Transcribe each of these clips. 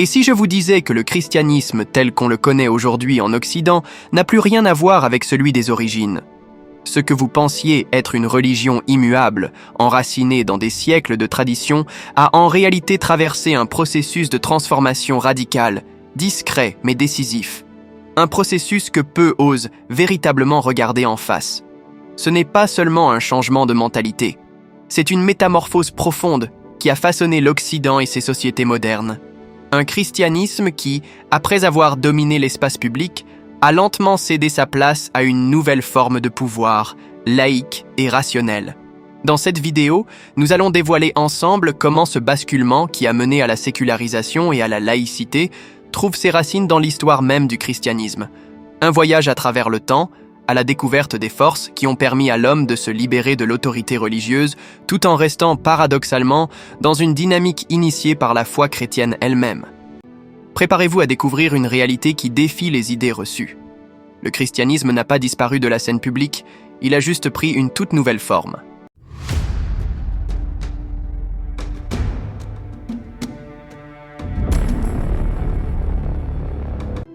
Et si je vous disais que le christianisme tel qu'on le connaît aujourd'hui en Occident n'a plus rien à voir avec celui des origines? Ce que vous pensiez être une religion immuable, enracinée dans des siècles de tradition, a en réalité traversé un processus de transformation radicale, discret mais décisif. Un processus que peu osent véritablement regarder en face. Ce n'est pas seulement un changement de mentalité, c'est une métamorphose profonde qui a façonné l'Occident et ses sociétés modernes. Un christianisme qui, après avoir dominé l'espace public, a lentement cédé sa place à une nouvelle forme de pouvoir, laïque et rationnelle. Dans cette vidéo, nous allons dévoiler ensemble comment ce basculement qui a mené à la sécularisation et à la laïcité trouve ses racines dans l'histoire même du christianisme. Un voyage à travers le temps, à la découverte des forces qui ont permis à l'homme de se libérer de l'autorité religieuse, tout en restant paradoxalement dans une dynamique initiée par la foi chrétienne elle-même. Préparez-vous à découvrir une réalité qui défie les idées reçues. Le christianisme n'a pas disparu de la scène publique, il a juste pris une toute nouvelle forme.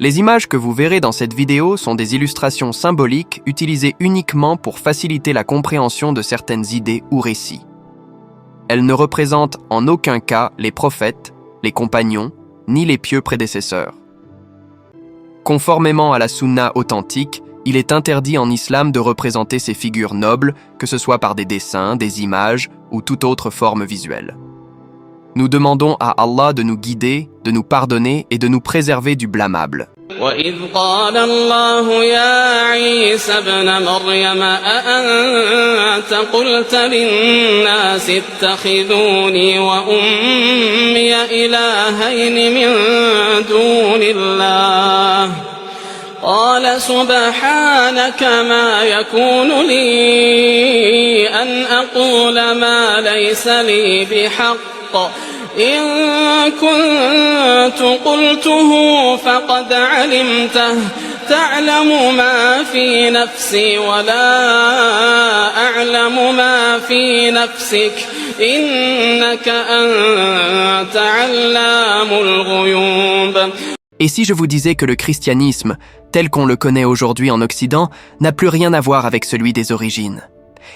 Les images que vous verrez dans cette vidéo sont des illustrations symboliques utilisées uniquement pour faciliter la compréhension de certaines idées ou récits. Elles ne représentent en aucun cas les prophètes, les compagnons, ni les pieux prédécesseurs. Conformément à la sunna authentique, il est interdit en islam de représenter ces figures nobles, que ce soit par des dessins, des images ou toute autre forme visuelle. Nous demandons à Allah de nous guider, de nous pardonner et de nous préserver du blâmable. وَإِذْ قَالَ اللَّهُ يَا عِيسَى ابْنَ مَرْيَمَ أَأَنْتَ قُلْتَ لِلنَّاسِ اتَّخِذُونِي وَأُمِّيَ إِلَٰهَيْنِ مِن دُونِ اللَّهِ قَالَ سُبْحَانَكَ مَا يَكُونُ لِي أَنْ أَقُولَ مَا لَيْسَ لِي بِحَقٍّ إن كنت قلته فقد علمته تعلم ما في نفسي ولا أعلم ما في نفسك إنك أنت علام الغيوب. Et si je vous disais que le christianisme, tel qu'on le connaît aujourd'hui en Occident, n'a plus rien à voir avec celui des origines?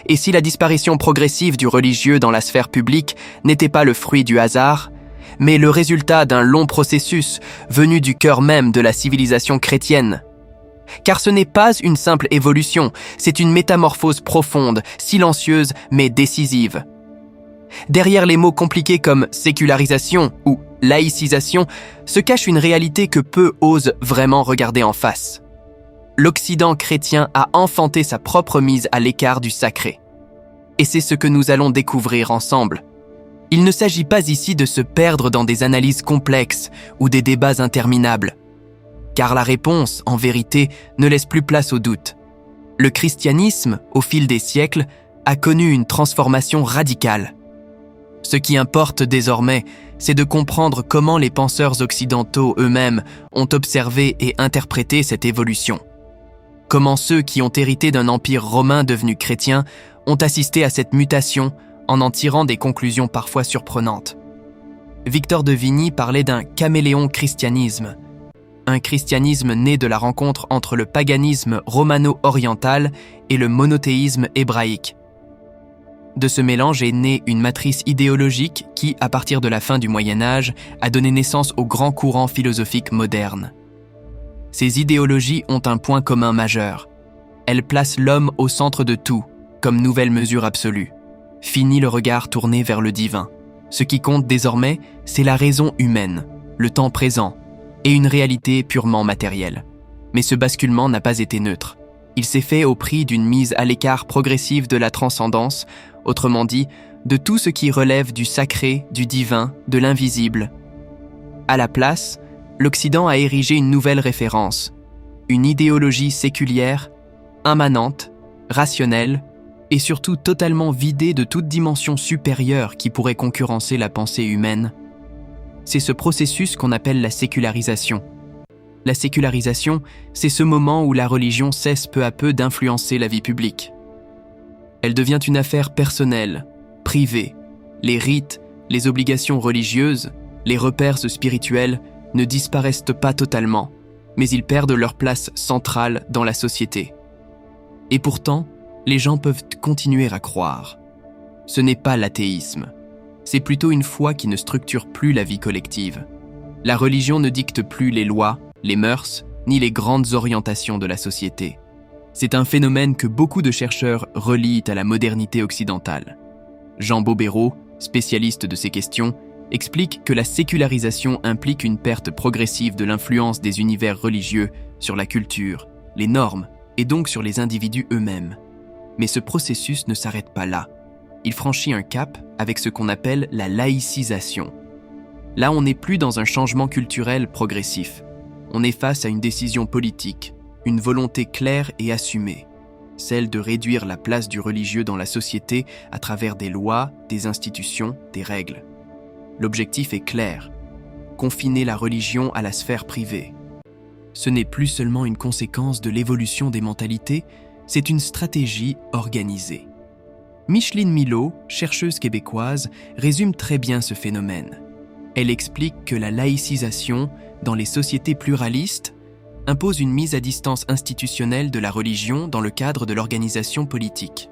Et si la disparition progressive du religieux dans la sphère publique n'était pas le fruit du hasard, mais le résultat d'un long processus venu du cœur même de la civilisation chrétienne? Car ce n'est pas une simple évolution, c'est une métamorphose profonde, silencieuse mais décisive. Derrière les mots compliqués comme sécularisation ou laïcisation se cache une réalité que peu osent vraiment regarder en face. L'Occident chrétien a enfanté sa propre mise à l'écart du sacré. Et c'est ce que nous allons découvrir ensemble. Il ne s'agit pas ici de se perdre dans des analyses complexes ou des débats interminables. Car la réponse, en vérité, ne laisse plus place au doute. Le christianisme, au fil des siècles, a connu une transformation radicale. Ce qui importe désormais, c'est de comprendre comment les penseurs occidentaux eux-mêmes ont observé et interprété cette évolution. Comment ceux qui ont hérité d'un empire romain devenu chrétien ont assisté à cette mutation en tirant des conclusions parfois surprenantes. Victor de Vigny parlait d'un caméléon christianisme, un christianisme né de la rencontre entre le paganisme romano-oriental et le monothéisme hébraïque. De ce mélange est née une matrice idéologique qui, à partir de la fin du Moyen-Âge, a donné naissance aux grands courants philosophiques modernes. Ces idéologies ont un point commun majeur. Elles placent l'homme au centre de tout, comme nouvelle mesure absolue. Fini le regard tourné vers le divin. Ce qui compte désormais, c'est la raison humaine, le temps présent, et une réalité purement matérielle. Mais ce basculement n'a pas été neutre. Il s'est fait au prix d'une mise à l'écart progressive de la transcendance, autrement dit, de tout ce qui relève du sacré, du divin, de l'invisible. À la place, l'Occident a érigé une nouvelle référence, une idéologie séculière, immanente, rationnelle, et surtout totalement vidée de toute dimension supérieure qui pourrait concurrencer la pensée humaine. C'est ce processus qu'on appelle la sécularisation. La sécularisation, c'est ce moment où la religion cesse peu à peu d'influencer la vie publique. Elle devient une affaire personnelle, privée. Les rites, les obligations religieuses, les repères spirituels ne disparaissent pas totalement, mais ils perdent leur place centrale dans la société. Et pourtant, les gens peuvent continuer à croire. Ce n'est pas l'athéisme, c'est plutôt une foi qui ne structure plus la vie collective. La religion ne dicte plus les lois, les mœurs, ni les grandes orientations de la société. C'est un phénomène que beaucoup de chercheurs relient à la modernité occidentale. Jean Bobéro, spécialiste de ces questions, explique que la sécularisation implique une perte progressive de l'influence des univers religieux sur la culture, les normes et donc sur les individus eux-mêmes. Mais ce processus ne s'arrête pas là. Il franchit un cap avec ce qu'on appelle la laïcisation. Là, on n'est plus dans un changement culturel progressif. On est face à une décision politique, une volonté claire et assumée, celle de réduire la place du religieux dans la société à travers des lois, des institutions, des règles. L'objectif est clair, confiner la religion à la sphère privée. Ce n'est plus seulement une conséquence de l'évolution des mentalités, c'est une stratégie organisée. Micheline Milot, chercheuse québécoise, résume très bien ce phénomène. Elle explique que la laïcisation, dans les sociétés pluralistes, impose une mise à distance institutionnelle de la religion dans le cadre de l'organisation politique.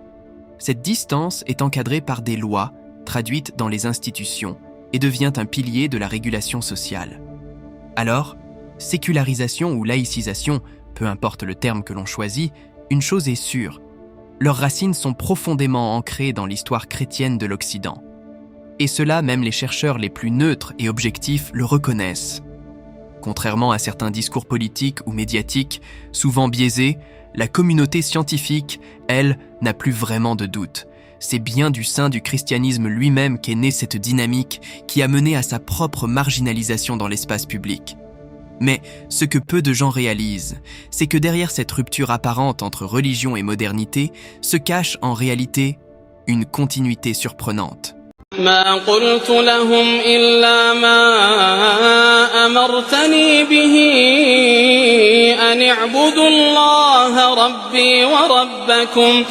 Cette distance est encadrée par des lois, traduites dans les institutions, et devient un pilier de la régulation sociale. Alors, sécularisation ou laïcisation, peu importe le terme que l'on choisit, une chose est sûre, leurs racines sont profondément ancrées dans l'histoire chrétienne de l'Occident. Et cela, même les chercheurs les plus neutres et objectifs le reconnaissent. Contrairement à certains discours politiques ou médiatiques, souvent biaisés, la communauté scientifique, elle, n'a plus vraiment de doute. C'est bien du sein du christianisme lui-même qu'est née cette dynamique qui a mené à sa propre marginalisation dans l'espace public. Mais ce que peu de gens réalisent, c'est que derrière cette rupture apparente entre religion et modernité se cache en réalité une continuité surprenante. ما قلت لهم إلا ما أمرتني به أن اعبدوا الله ربي وربكم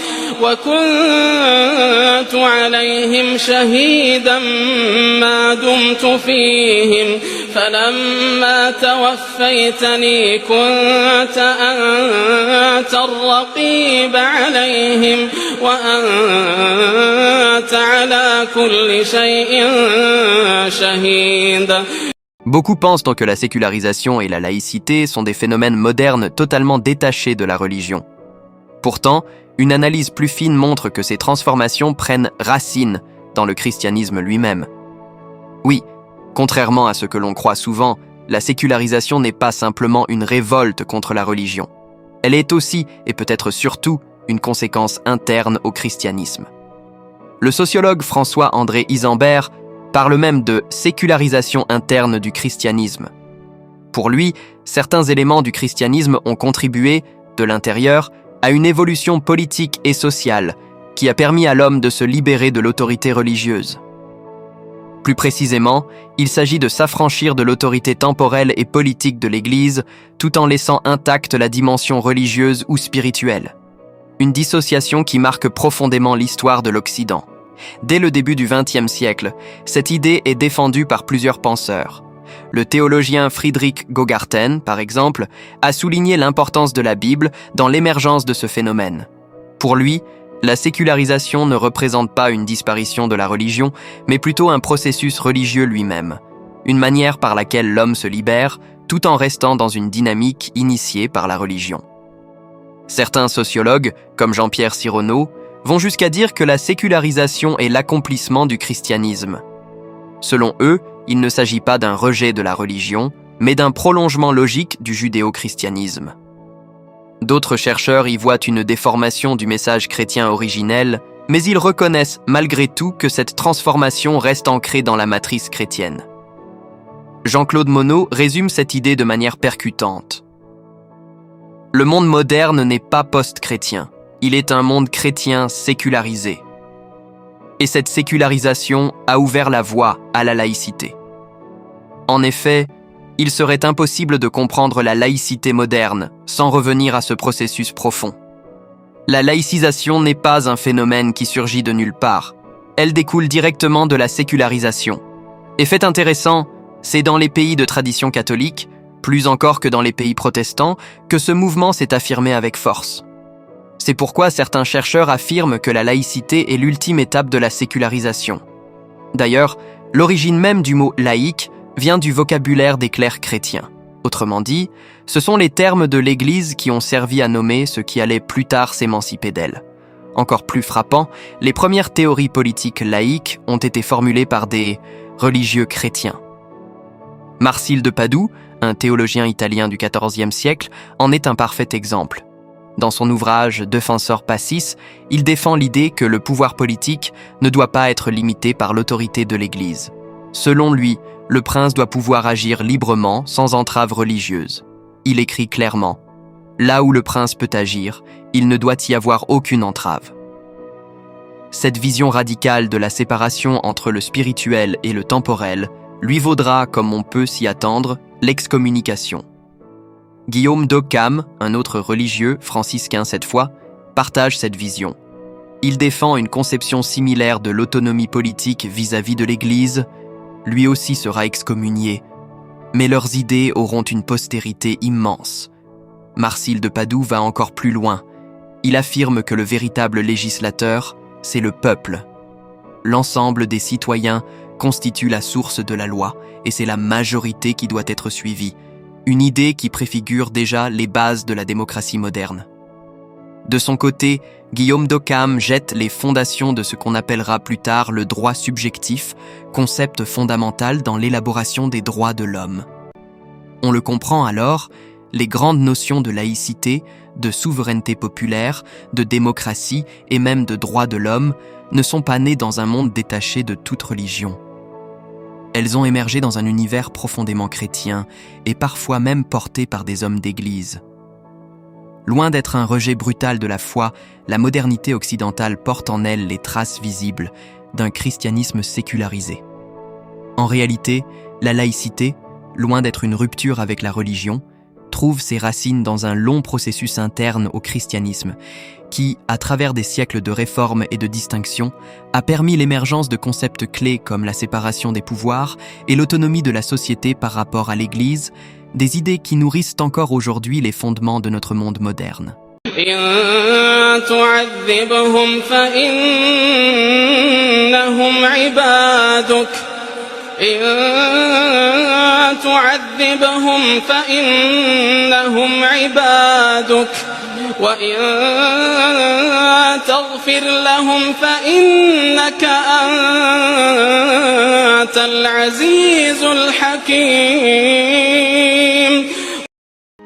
وكنت عليهم شهيدا ما دمت فيهم فلما توفيتني كنت أنت الرقيب عليهم وأنت على كل شيء شهيد. Beaucoup pensent donc que la sécularisation et la laïcité sont des phénomènes modernes totalement détachés de la religion. Pourtant, une analyse plus fine montre que ces transformations prennent racine dans le christianisme lui-même. Oui, contrairement à ce que l'on croit souvent, la sécularisation n'est pas simplement une révolte contre la religion. Elle est aussi, et peut-être surtout, une conséquence interne au christianisme. Le sociologue François-André Isambert parle même de sécularisation interne du christianisme. Pour lui, certains éléments du christianisme ont contribué, de l'intérieur, à une évolution politique et sociale qui a permis à l'homme de se libérer de l'autorité religieuse. Plus précisément, il s'agit de s'affranchir de l'autorité temporelle et politique de l'Église tout en laissant intacte la dimension religieuse ou spirituelle. Une dissociation qui marque profondément l'histoire de l'Occident. Dès le début du XXe siècle, cette idée est défendue par plusieurs penseurs. Le théologien Friedrich Gogarten, par exemple, a souligné l'importance de la Bible dans l'émergence de ce phénomène. Pour lui, la sécularisation ne représente pas une disparition de la religion, mais plutôt un processus religieux lui-même, une manière par laquelle l'homme se libère tout en restant dans une dynamique initiée par la religion. Certains sociologues, comme Jean-Pierre Sironneau, vont jusqu'à dire que la sécularisation est l'accomplissement du christianisme. Selon eux, il ne s'agit pas d'un rejet de la religion, mais d'un prolongement logique du judéo-christianisme. D'autres chercheurs y voient une déformation du message chrétien originel, mais ils reconnaissent malgré tout que cette transformation reste ancrée dans la matrice chrétienne. Jean-Claude Monod résume cette idée de manière percutante. Le monde moderne n'est pas post-chrétien. Il est un monde chrétien sécularisé. Et cette sécularisation a ouvert la voie à la laïcité. En effet, il serait impossible de comprendre la laïcité moderne sans revenir à ce processus profond. La laïcisation n'est pas un phénomène qui surgit de nulle part. Elle découle directement de la sécularisation. Et fait intéressant, C'est dans les pays de tradition catholique, plus encore que dans les pays protestants, que ce mouvement s'est affirmé avec force. C'est pourquoi certains chercheurs affirment que la laïcité est l'ultime étape de la sécularisation. D'ailleurs, l'origine même du mot « laïque » vient du vocabulaire des clercs chrétiens. Autrement dit, ce sont les termes de l'Église qui ont servi à nommer ce qui allait plus tard s'émanciper d'elle. Encore plus frappant, les premières théories politiques laïques ont été formulées par des religieux chrétiens. Marsil de Padoue, un théologien italien du XIVe siècle, en est un parfait exemple. Dans son ouvrage Defensor Pacis, il défend l'idée que le pouvoir politique ne doit pas être limité par l'autorité de l'Église. Selon lui, le prince doit pouvoir agir librement, sans entrave religieuse. Il écrit clairement « Là où le prince peut agir, il ne doit y avoir aucune entrave ». Cette vision radicale de la séparation entre le spirituel et le temporel lui vaudra, comme on peut s'y attendre, l'excommunication. Guillaume d'Occam, un autre religieux, franciscain cette fois, partage cette vision. Il défend une conception similaire de l'autonomie politique vis-à-vis de l'Église. Lui aussi sera excommunié, mais leurs idées auront une postérité immense. Marsil de Padoue va encore plus loin. Il affirme que le véritable législateur, c'est le peuple. L'ensemble des citoyens constitue la source de la loi, et c'est la majorité qui doit être suivie. Une idée qui préfigure déjà les bases de la démocratie moderne. De son côté, Guillaume d'Occam jette les fondations de ce qu'on appellera plus tard le droit subjectif, concept fondamental dans l'élaboration des droits de l'homme. On le comprend alors, les grandes notions de laïcité, de souveraineté populaire, de démocratie et même de droits de l'homme ne sont pas nées dans un monde détaché de toute religion. Elles ont émergé dans un univers profondément chrétien et parfois même porté par des hommes d'église. Loin d'être un rejet brutal de la foi, la modernité occidentale porte en elle les traces visibles d'un christianisme sécularisé. En réalité, la laïcité, loin d'être une rupture avec la religion, trouve ses racines dans un long processus interne au christianisme qui, à travers des siècles de réformes et de distinctions, a permis l'émergence de concepts clés comme la séparation des pouvoirs et l'autonomie de la société par rapport à l'Église, des idées qui nourrissent encore aujourd'hui les fondements de notre monde moderne. إن تعذبهم فإنهم عبادك إن تعذبهم فإنهم عبادك وإن تغفر لهم فإنك أنت العزيز الحكيم.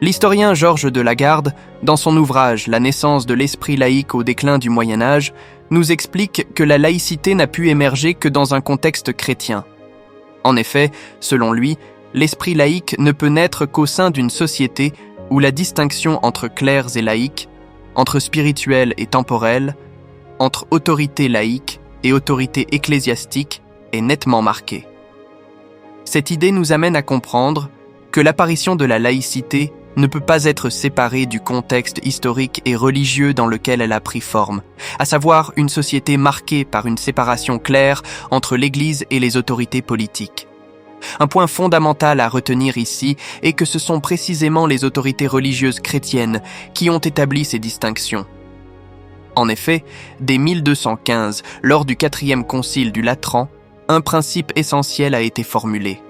L'historien Georges de Lagarde, dans son ouvrage « La naissance de l'esprit laïque au déclin du Moyen-Âge », nous explique que la laïcité n'a pu émerger que dans un contexte chrétien. En effet, selon lui, l'esprit laïque ne peut naître qu'au sein d'une société où la distinction entre clercs et laïcs, entre spirituel et temporel, entre autorité laïque et autorité ecclésiastique est nettement marquée. Cette idée nous amène à comprendre que l'apparition de la laïcité ne peut pas être séparée du contexte historique et religieux dans lequel elle a pris forme, à savoir une société marquée par une séparation claire entre l'Église et les autorités politiques. Un point fondamental à retenir ici est que ce sont précisément les autorités religieuses chrétiennes qui ont établi ces distinctions. En effet, dès 1215, lors du 4e concile du Latran, un principe essentiel a été formulé.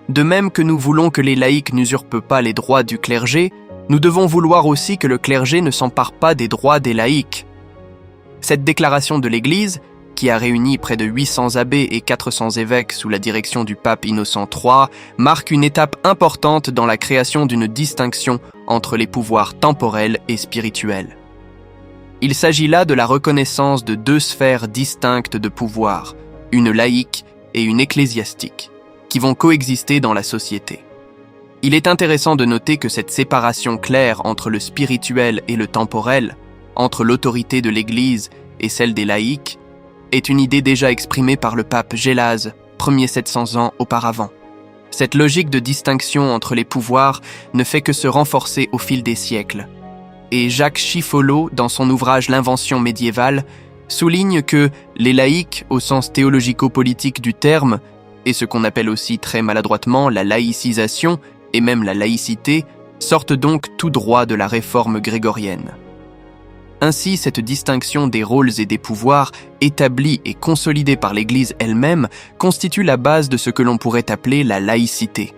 De même que nous voulons que les laïcs n'usurpent pas les droits du clergé, nous devons vouloir aussi que le clergé ne s'empare pas des droits des laïcs. Cette déclaration de l'Église, qui a réuni près de 800 abbés et 400 évêques sous la direction du pape Innocent III, marque une étape importante dans la création d'une distinction entre les pouvoirs temporels et spirituels. Il s'agit là de la reconnaissance de deux sphères distinctes de pouvoir, une laïque et une ecclésiastique, qui vont coexister dans la société. Il est intéressant de noter que cette séparation claire entre le spirituel et le temporel, entre l'autorité de l'Église et celle des laïcs, est une idée déjà exprimée par le pape Gélase, 700 ans auparavant. Cette logique de distinction entre les pouvoirs ne fait que se renforcer au fil des siècles. Et Jacques Chifolot, dans son ouvrage L'invention médiévale, souligne que les laïcs, au sens théologico-politique du terme, et ce qu'on appelle aussi très maladroitement la laïcisation et même la laïcité, sortent donc tout droit de la réforme grégorienne. Ainsi, cette distinction des rôles et des pouvoirs, établie et consolidée par l'Église elle-même, constitue la base de ce que l'on pourrait appeler la laïcité.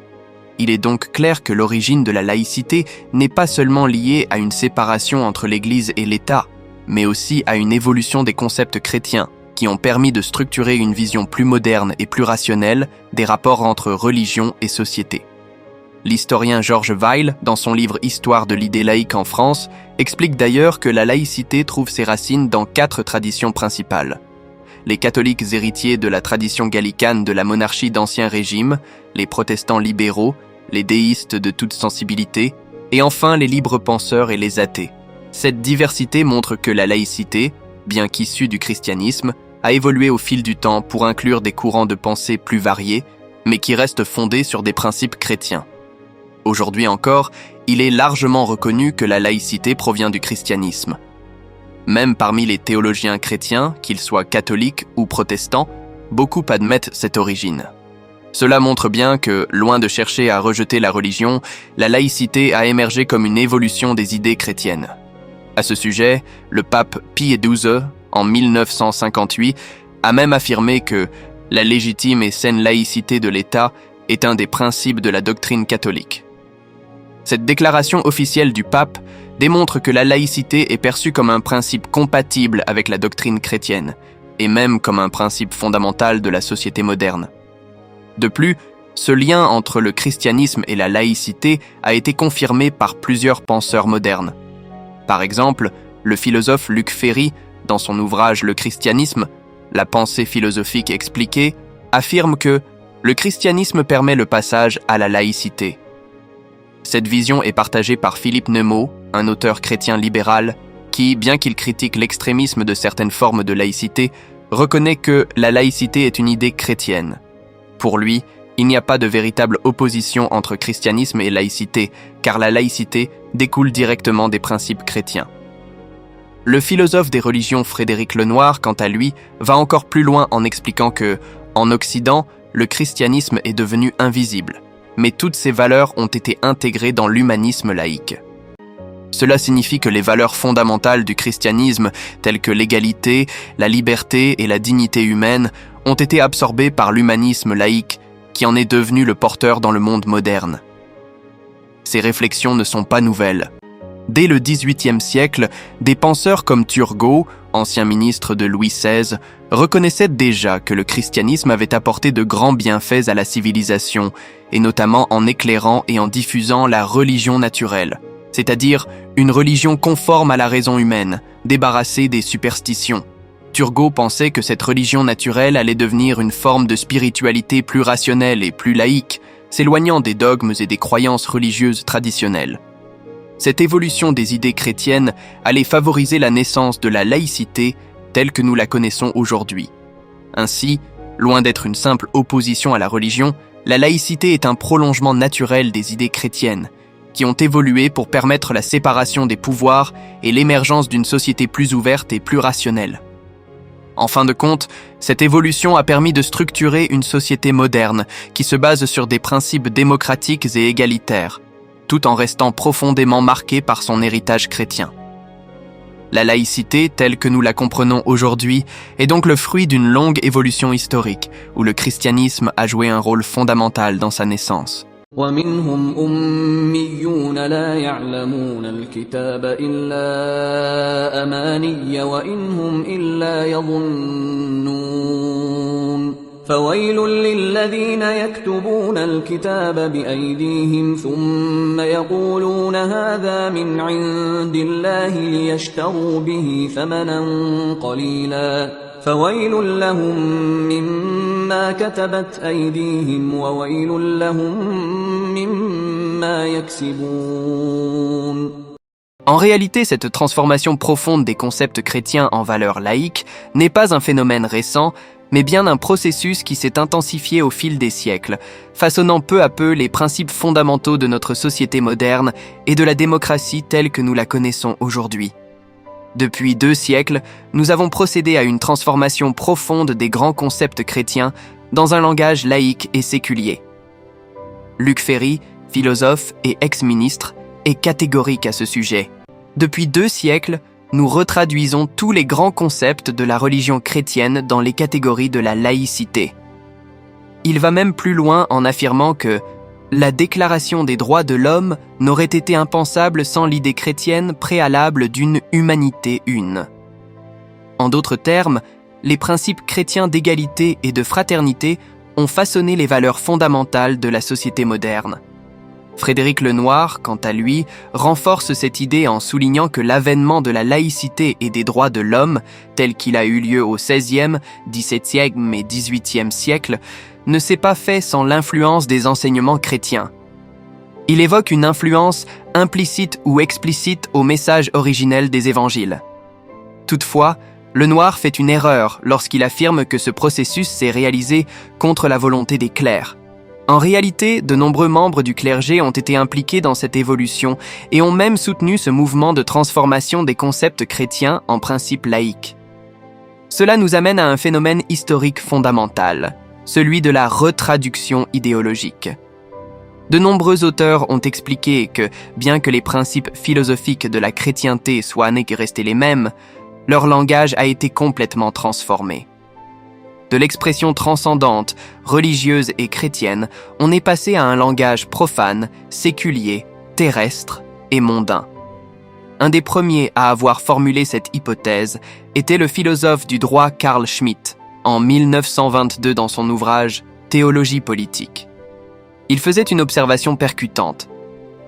Il est donc clair que l'origine de la laïcité n'est pas seulement liée à une séparation entre l'Église et l'État, mais aussi à une évolution des concepts chrétiens, qui ont permis de structurer une vision plus moderne et plus rationnelle des rapports entre religion et société. L'historien Georges Weil, dans son livre Histoire de l'idée laïque en France, explique d'ailleurs que la laïcité trouve ses racines dans 4 traditions principales. Les catholiques héritiers de la tradition gallicane de la monarchie d'Ancien Régime, les protestants libéraux, les déistes de toute sensibilité, et enfin les libres penseurs et les athées. Cette diversité montre que la laïcité, bien qu'issue du christianisme, a évolué au fil du temps pour inclure des courants de pensée plus variés, mais qui restent fondés sur des principes chrétiens. Aujourd'hui encore, il est largement reconnu que la laïcité provient du christianisme. Même parmi les théologiens chrétiens, qu'ils soient catholiques ou protestants, beaucoup admettent cette origine. Cela montre bien que, loin de chercher à rejeter la religion, la laïcité a émergé comme une évolution des idées chrétiennes. À ce sujet, le pape Pie XII, en 1958, a même affirmé que la légitime et saine laïcité de l'État est un des principes de la doctrine catholique. Cette déclaration officielle du pape démontre que la laïcité est perçue comme un principe compatible avec la doctrine chrétienne, et même comme un principe fondamental de la société moderne. De plus, ce lien entre le christianisme et la laïcité a été confirmé par plusieurs penseurs modernes. Par exemple, le philosophe Luc Ferry, dans son ouvrage Le christianisme, la pensée philosophique expliquée, affirme que le christianisme permet le passage à la laïcité. Cette vision est partagée par Philippe Neumaud, un auteur chrétien libéral, qui, bien qu'il critique l'extrémisme de certaines formes de laïcité, reconnaît que la laïcité est une idée chrétienne. Pour lui, il n'y a pas de véritable opposition entre christianisme et laïcité, car la laïcité découle directement des principes chrétiens. Le philosophe des religions Frédéric Lenoir, quant à lui, va encore plus loin en expliquant que, en Occident, le christianisme est devenu invisible, mais toutes ces valeurs ont été intégrées dans l'humanisme laïque. Cela signifie que les valeurs fondamentales du christianisme, telles que l'égalité, la liberté et la dignité humaine, ont été absorbées par l'humanisme laïque, qui en est devenu le porteur dans le monde moderne. Ces réflexions ne sont pas nouvelles. Dès le XVIIIe siècle, des penseurs comme Turgot, ancien ministre de Louis XVI, reconnaissaient déjà que le christianisme avait apporté de grands bienfaits à la civilisation, et notamment en éclairant et en diffusant la religion naturelle, c'est-à-dire une religion conforme à la raison humaine, débarrassée des superstitions. Turgot pensait que cette religion naturelle allait devenir une forme de spiritualité plus rationnelle et plus laïque, s'éloignant des dogmes et des croyances religieuses traditionnelles. Cette évolution des idées chrétiennes allait favoriser la naissance de la laïcité telle que nous la connaissons aujourd'hui. Ainsi, loin d'être une simple opposition à la religion, la laïcité est un prolongement naturel des idées chrétiennes, qui ont évolué pour permettre la séparation des pouvoirs et l'émergence d'une société plus ouverte et plus rationnelle. En fin de compte, cette évolution a permis de structurer une société moderne qui se base sur des principes démocratiques et égalitaires, tout en restant profondément marquée par son héritage chrétien. La laïcité, telle que nous la comprenons aujourd'hui, est donc le fruit d'une longue évolution historique, où le christianisme a joué un rôle fondamental dans sa naissance. ومنهم أميون لا يعلمون الكتاب إلا أماني وإن هم إلا يظنون فويل للذين يكتبون الكتاب بأيديهم ثم يقولون هذا من عند الله ليشتروا به ثمنا قليلا فويل لهم مما كتبت أيديهم وويل لهم مما يكسبون. En réalité, cette transformation profonde des concepts chrétiens en valeurs laïques n'est pas un phénomène récent, mais bien un processus qui s'est intensifié au fil des siècles, façonnant peu à peu les principes fondamentaux de notre société moderne et de la démocratie telle que nous la connaissons aujourd'hui. Depuis 2 siècles, nous avons procédé à une transformation profonde des grands concepts chrétiens dans un langage laïque et séculier. Luc Ferry, philosophe et ex-ministre, est catégorique à ce sujet. Depuis 2 siècles, nous retraduisons tous les grands concepts de la religion chrétienne dans les catégories de la laïcité. Il va même plus loin en affirmant que la Déclaration des droits de l'homme n'aurait été impensable sans l'idée chrétienne préalable d'une humanité une. En d'autres termes, les principes chrétiens d'égalité et de fraternité ont façonné les valeurs fondamentales de la société moderne. Frédéric Lenoir, quant à lui, renforce cette idée en soulignant que l'avènement de la laïcité et des droits de l'homme, tel qu'il a eu lieu au XVIe, XVIIe et XVIIIe siècle, ne s'est pas fait sans l'influence des enseignements chrétiens. Il évoque une influence implicite ou explicite au message originel des évangiles. Toutefois, Lenoir fait une erreur lorsqu'il affirme que ce processus s'est réalisé contre la volonté des clercs. En réalité, de nombreux membres du clergé ont été impliqués dans cette évolution et ont même soutenu ce mouvement de transformation des concepts chrétiens en principes laïques. Cela nous amène à un phénomène historique fondamental, celui de la retraduction idéologique. De nombreux auteurs ont expliqué que, bien que les principes philosophiques de la chrétienté soient restés les mêmes, leur langage a été complètement transformé. De l'expression transcendante, religieuse et chrétienne, on est passé à un langage profane, séculier, terrestre et mondain. Un des premiers à avoir formulé cette hypothèse était le philosophe du droit Carl Schmitt, en 1922 dans son ouvrage « Théologie politique ». Il faisait une observation percutante.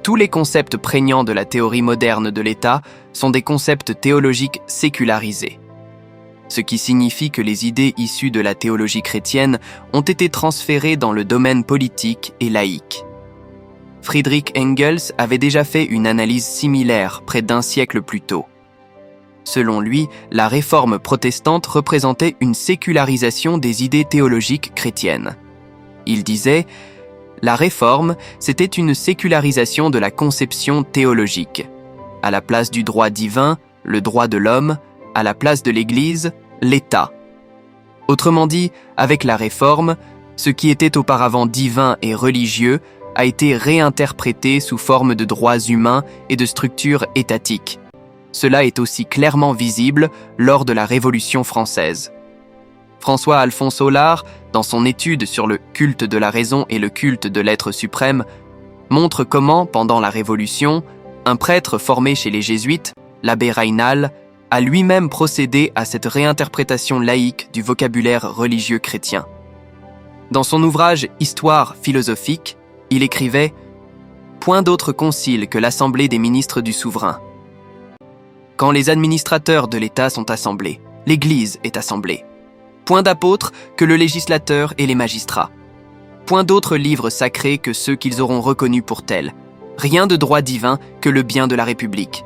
Tous les concepts prégnants de la théorie moderne de l'État sont des concepts théologiques sécularisés. Ce qui signifie que les idées issues de la théologie chrétienne ont été transférées dans le domaine politique et laïque. Friedrich Engels avait déjà fait une analyse similaire près d'1 siècle plus tôt. Selon lui, la réforme protestante représentait une sécularisation des idées théologiques chrétiennes. Il disait « La réforme, c'était une sécularisation de la conception théologique. À la place du droit divin, le droit de l'homme, à la place de l'Église, l'État. Autrement dit, avec la Réforme, ce qui était auparavant divin et religieux a été réinterprété sous forme de droits humains et de structures étatiques. Cela est aussi clairement visible lors de la Révolution française. François-Alphonse Hollard, dans son étude sur le culte de la raison et le culte de l'être suprême, montre comment, pendant la Révolution, un prêtre formé chez les Jésuites, l'abbé Raynal, a lui-même procédé à cette réinterprétation laïque du vocabulaire religieux chrétien. Dans son ouvrage « Histoire philosophique », il écrivait « Point d'autre concile que l'assemblée des ministres du souverain. Quand les administrateurs de l'État sont assemblés, l'Église est assemblée. Point d'apôtres que le législateur et les magistrats. Point d'autres livres sacrés que ceux qu'ils auront reconnus pour tels. Rien de droit divin que le bien de la République. »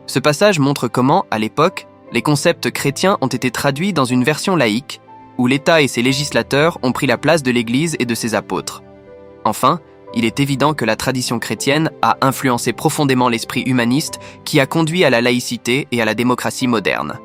Ce passage montre comment, à l'époque, les concepts chrétiens ont été traduits dans une version laïque, où l'État et ses législateurs ont pris la place de l'Église et de ses apôtres. Enfin, il est évident que la tradition chrétienne a influencé profondément l'esprit humaniste qui a conduit à la laïcité et à la démocratie moderne.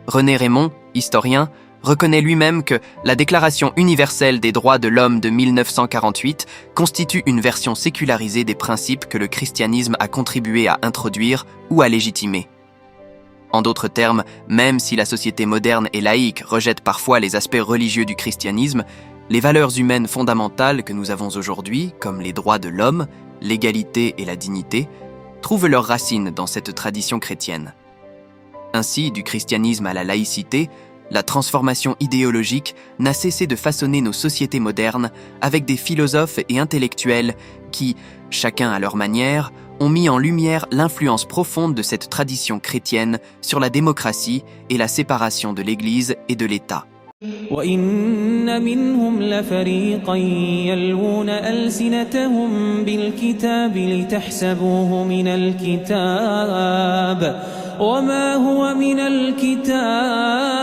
René Raymond, historien, reconnaît lui-même que la Déclaration universelle des droits de l'homme de 1948 constitue une version sécularisée des principes que le christianisme a contribué à introduire ou à légitimer. En d'autres termes, même si la société moderne et laïque rejette parfois les aspects religieux du christianisme, les valeurs humaines fondamentales que nous avons aujourd'hui, comme les droits de l'homme, l'égalité et la dignité, trouvent leurs racines dans cette tradition chrétienne. Ainsi, du christianisme à la laïcité, la transformation idéologique n'a cessé de façonner nos sociétés modernes avec des philosophes et intellectuels qui, chacun à leur manière, ont mis en lumière l'influence profonde de cette tradition chrétienne sur la démocratie et la séparation de l'Église et de l'État. وَإِنَّ مِنْهُمْ لَفَرِيقًا يَلْوُونَ أَلْسِنَتَهُمْ بِالْكِتَابِ لِتَحْسَبُوهُ مِنَ الْكِتَابِ وَمَا هُوَ مِنَ الْكِتَابِ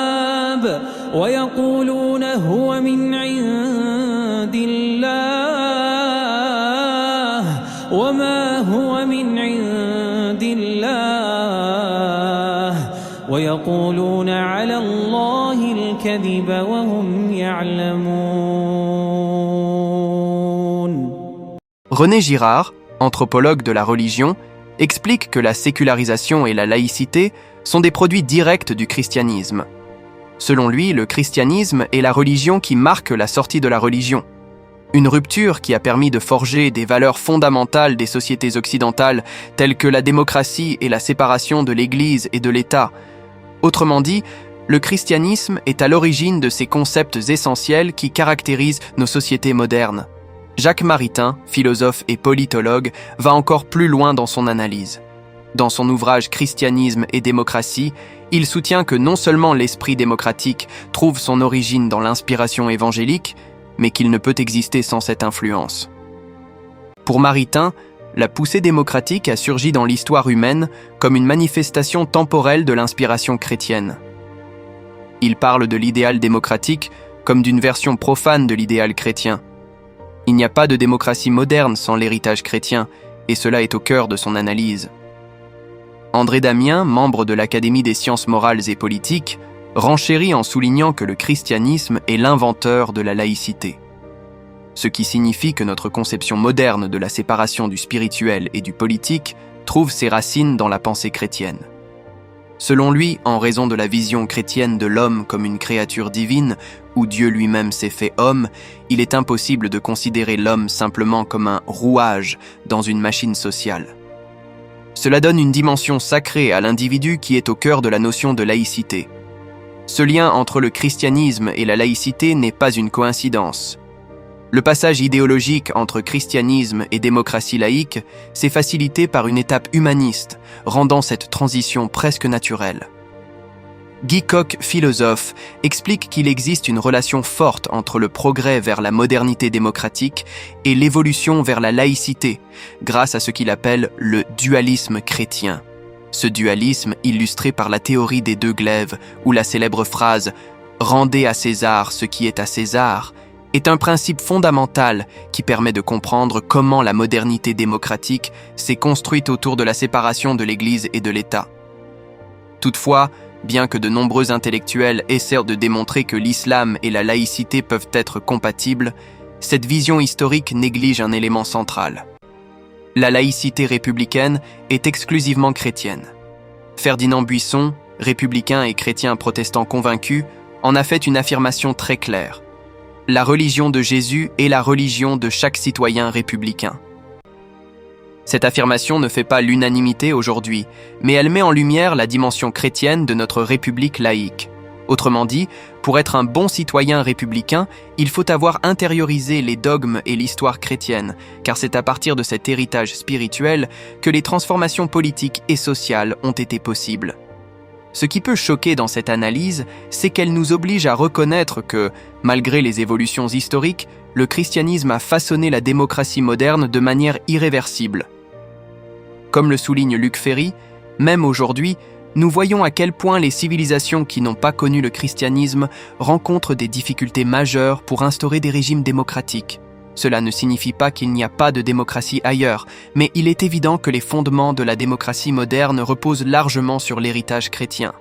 وَيَقُولُونَ هُوَ مِنْ عِنْدِ اللَّهِ وَمَا هُوَ مِنْ عِنْدِ اللَّهِ ويقولون على الله الكذب وهم يعلمون. René Girard, anthropologue de la religion, explique que la sécularisation et la laïcité sont des produits directs du christianisme. Selon lui, le christianisme est la religion qui marque la sortie de la religion. Une rupture qui a permis de forger des valeurs fondamentales des sociétés occidentales telles que la démocratie et la séparation de l'Église et de l'État. Autrement dit, le christianisme est à l'origine de ces concepts essentiels qui caractérisent nos sociétés modernes. Jacques Maritain, philosophe et politologue, va encore plus loin dans son analyse. Dans son ouvrage Christianisme et démocratie, il soutient que non seulement l'esprit démocratique trouve son origine dans l'inspiration évangélique, mais qu'il ne peut exister sans cette influence. Pour Maritain, la poussée démocratique a surgi dans l'histoire humaine comme une manifestation temporelle de l'inspiration chrétienne. Il parle de l'idéal démocratique comme d'une version profane de l'idéal chrétien. Il n'y a pas de démocratie moderne sans l'héritage chrétien, et cela est au cœur de son analyse. André Damien, membre de l'Académie des sciences morales et politiques, renchérit en soulignant que le christianisme est l'inventeur de la laïcité. Ce qui signifie que notre conception moderne de la séparation du spirituel et du politique trouve ses racines dans la pensée chrétienne. Selon lui, en raison de la vision chrétienne de l'homme comme une créature divine, où Dieu lui-même s'est fait homme, il est impossible de considérer l'homme simplement comme un rouage dans une machine sociale. Cela donne une dimension sacrée à l'individu qui est au cœur de la notion de laïcité. Ce lien entre le christianisme et la laïcité n'est pas une coïncidence. Le passage idéologique entre christianisme et démocratie laïque s'est facilité par une étape humaniste, rendant cette transition presque naturelle. Guy Coq, philosophe, explique qu'il existe une relation forte entre le progrès vers la modernité démocratique et l'évolution vers la laïcité, grâce à ce qu'il appelle le dualisme chrétien. Ce dualisme illustré par la théorie des deux glaives, où la célèbre phrase « Rendez à César ce qui est à César » est un principe fondamental qui permet de comprendre comment la modernité démocratique s'est construite autour de la séparation de l'Église et de l'État. Toutefois, bien que de nombreux intellectuels essaient de démontrer que l'islam et la laïcité peuvent être compatibles, cette vision historique néglige un élément central. La laïcité républicaine est exclusivement chrétienne. Ferdinand Buisson, républicain et chrétien protestant convaincu, en a fait une affirmation très claire. La religion de Jésus est la religion de chaque citoyen républicain. Cette affirmation ne fait pas l'unanimité aujourd'hui, mais elle met en lumière la dimension chrétienne de notre république laïque. Autrement dit, pour être un bon citoyen républicain, il faut avoir intériorisé les dogmes et l'histoire chrétienne, car c'est à partir de cet héritage spirituel que les transformations politiques et sociales ont été possibles. Ce qui peut choquer dans cette analyse, c'est qu'elle nous oblige à reconnaître que, malgré les évolutions historiques, le christianisme a façonné la démocratie moderne de manière irréversible. Comme le souligne Luc Ferry, même aujourd'hui, nous voyons à quel point les civilisations qui n'ont pas connu le christianisme rencontrent des difficultés majeures pour instaurer des régimes démocratiques. Cela ne signifie pas qu'il n'y a pas de démocratie ailleurs, mais il est évident que les fondements de la démocratie moderne reposent largement sur l'héritage chrétien.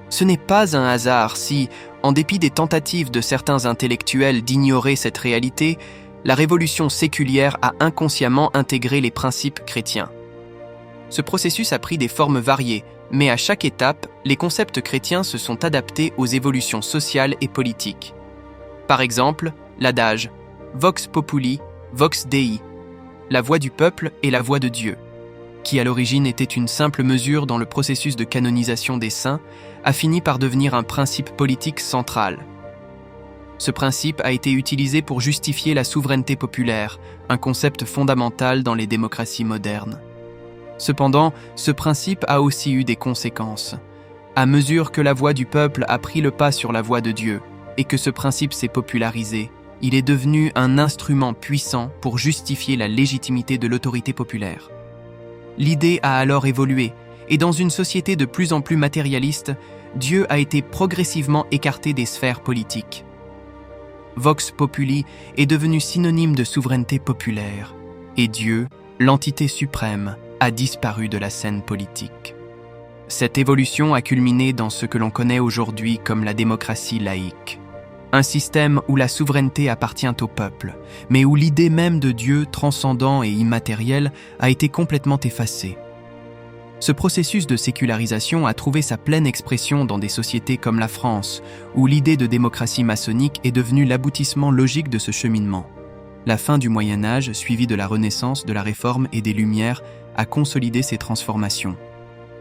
Ce n'est pas un hasard si, en dépit des tentatives de certains intellectuels d'ignorer cette réalité, la révolution séculière a inconsciemment intégré les principes chrétiens. Ce processus a pris des formes variées, mais à chaque étape, les concepts chrétiens se sont adaptés aux évolutions sociales et politiques. Par exemple, l'adage « Vox populi, vox Dei », la voix du peuple et la voix de Dieu, qui à l'origine était une simple mesure dans le processus de canonisation des saints, a fini par devenir un principe politique central. Ce principe a été utilisé pour justifier la souveraineté populaire, un concept fondamental dans les démocraties modernes. Cependant, ce principe a aussi eu des conséquences. À mesure que la voix du peuple a pris le pas sur la voix de Dieu et que ce principe s'est popularisé, il est devenu un instrument puissant pour justifier la légitimité de l'autorité populaire. L'idée a alors évolué, et dans une société de plus en plus matérialiste, Dieu a été progressivement écarté des sphères politiques. Vox populi est devenu synonyme de souveraineté populaire, et Dieu, l'entité suprême, a disparu de la scène politique. Cette évolution a culminé dans ce que l'on connaît aujourd'hui comme la démocratie laïque. Un système où la souveraineté appartient au peuple, mais où l'idée même de Dieu transcendant et immatériel a été complètement effacée. Ce processus de sécularisation a trouvé sa pleine expression dans des sociétés comme la France, où l'idée de démocratie maçonnique est devenue l'aboutissement logique de ce cheminement. La fin du Moyen Âge, suivie de la Renaissance, de la Réforme et des Lumières, a consolidé ces transformations.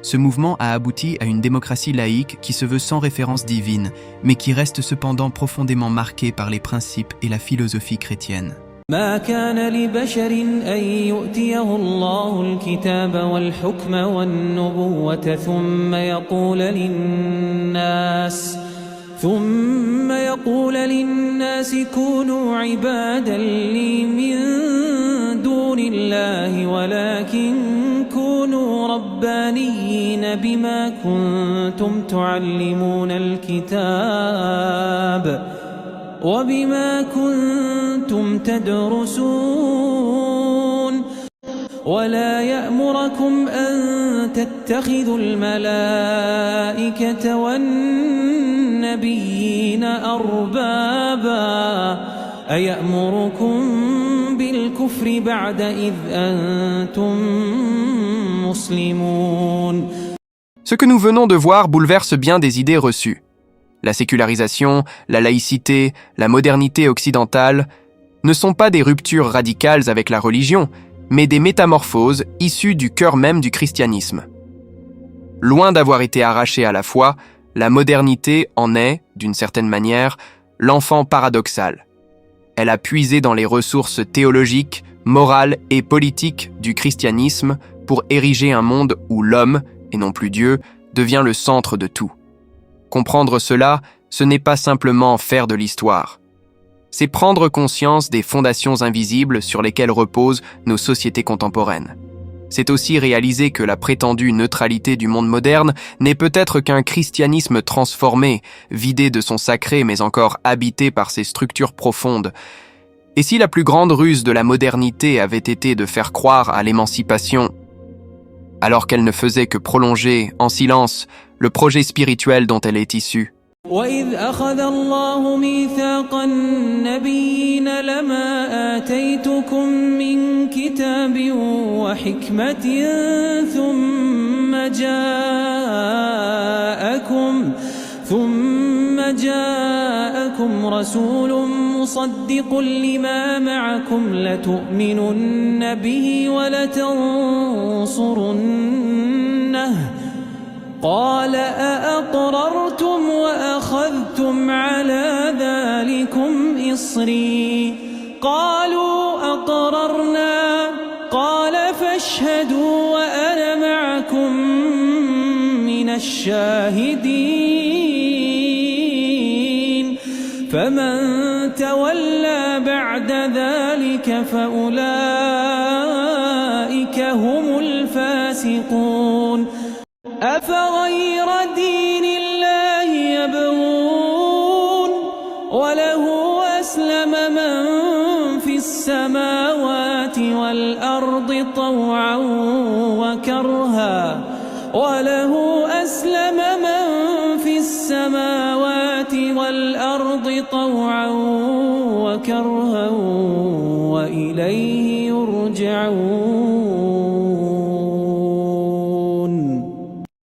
Ce mouvement a abouti à une démocratie laïque qui se veut sans référence divine, mais qui reste cependant profondément marquée par les principes et la philosophie chrétienne. ما كان لبشر أن يؤتيه الله الكتاب والحكم والنبوة ثم يقول للناس كونوا عبادا لي من دون الله ولكن كونوا ربانيين بما كنتم تعلمون الكتاب وبما كنتم تدرسون ولا يأمركم أن تتخذوا الملائكة والنبيين أربابا أيأمركم بالكفر بعد إذ أنتم مسلمون. Ce que nous venons de voir bouleverse bien des idées reçues. La sécularisation, la laïcité, la modernité occidentale ne sont pas des ruptures radicales avec la religion, mais des métamorphoses issues du cœur même du christianisme. Loin d'avoir été arrachée à la foi, la modernité en est, d'une certaine manière, l'enfant paradoxal. Elle a puisé dans les ressources théologiques, morales et politiques du christianisme pour ériger un monde où l'homme, et non plus Dieu, devient le centre de tout. Comprendre cela, ce n'est pas simplement faire de l'histoire. C'est prendre conscience des fondations invisibles sur lesquelles reposent nos sociétés contemporaines. C'est aussi réaliser que la prétendue neutralité du monde moderne n'est peut-être qu'un christianisme transformé, vidé de son sacré mais encore habité par ses structures profondes. Et si la plus grande ruse de la modernité avait été de faire croire à l'émancipation, alors qu'elle ne faisait que prolonger, en silence, le projet spirituel dont elle est issue. وإذ أخذ الله ميثاق النبيين لما آتيتكم من كتاب وحكمة ثم جاءكم رسول مصدق لما معكم لتؤمنن به ولتنصرنه قال أأقررتم وأخذتم على ذلكم إصري قالوا أقررنا قال فاشهدوا وأنا معكم من الشاهدين فمن تولى بعد ذلك فأولئك هم الفاسقون أفغير دين الله يبغون وله أسلم من في السماوات والأرض طوعا وكرها وإليه يرجعون